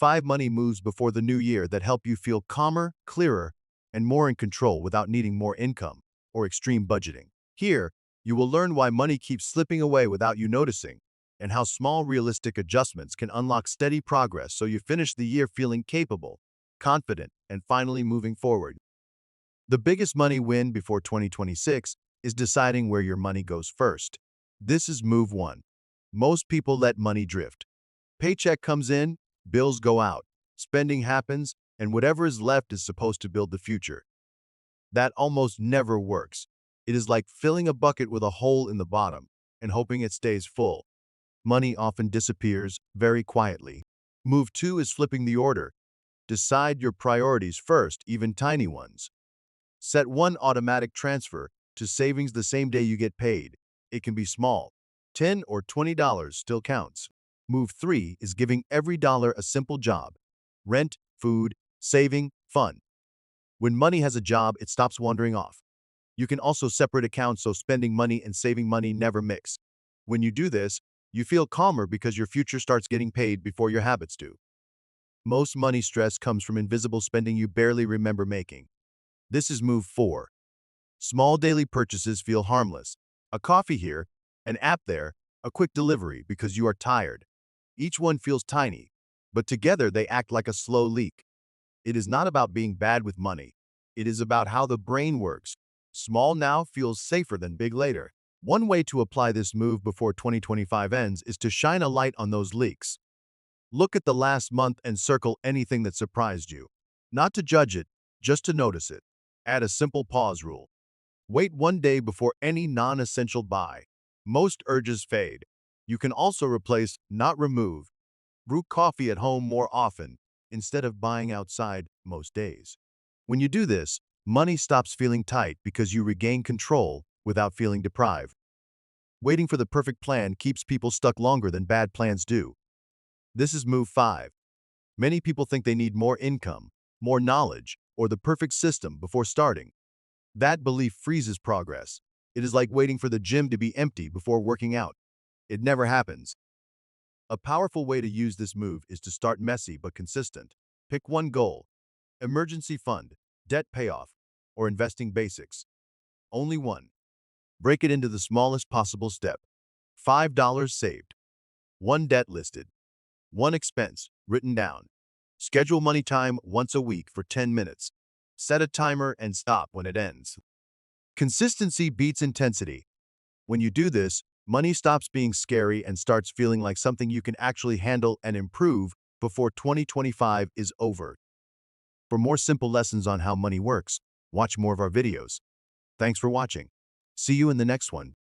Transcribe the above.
5 money moves before the new year that help you feel calmer, clearer, and more in control without needing more income or extreme budgeting. Here, you will learn why money keeps slipping away without you noticing, and how small realistic adjustments can unlock steady progress so you finish the year feeling capable, confident, and finally moving forward. The biggest money win before 2026 is deciding where your money goes first. This is move 1. Most people let money drift. Paycheck comes in, bills go out, spending happens, and whatever is left is supposed to build the future. That almost never works. It is like filling a bucket with a hole in the bottom and hoping it stays full. Money often disappears very quietly. Move 2 is flipping the order. Decide your priorities first, even tiny ones. Set one automatic transfer to savings the same day you get paid. It can be small. $10 or $20 still counts. Move 3 is giving every dollar a simple job. Rent, food, saving, fun. When money has a job, it stops wandering off. You can also separate accounts so spending money and saving money never mix. When you do this, you feel calmer because your future starts getting paid before your habits do. Most money stress comes from invisible spending you barely remember making. This is move 4. Small daily purchases feel harmless. A coffee here, an app there, a quick delivery because you are tired. Each one feels tiny, but together they act like a slow leak. It is not about being bad with money. It is about how the brain works. Small now feels safer than big later. One way to apply this move before 2025 ends is to shine a light on those leaks. Look at the last month and circle anything that surprised you. Not to judge it, just to notice it. Add a simple pause rule. Wait one day before any non-essential buy. Most urges fade. You can also replace, not remove. Brew coffee at home more often instead of buying outside most days. When you do this, money stops feeling tight because you regain control without feeling deprived. Waiting for the perfect plan keeps people stuck longer than bad plans do. This is move 5. Many people think they need more income, more knowledge, or the perfect system before starting. That belief freezes progress. It is like waiting for the gym to be empty before working out. It never happens. A powerful way to use this move is to start messy but consistent. Pick one goal: emergency fund, debt payoff, or investing basics. Only one. Break it into the smallest possible step. $5 saved. One debt listed. One expense written down. Schedule money time once a week for 10 minutes. Set a timer and stop when it ends. Consistency beats intensity. When you do this, money stops being scary and starts feeling like something you can actually handle and improve before 2025 is over. For more simple lessons on how money works, watch more of our videos. Thanks for watching. See you in the next one.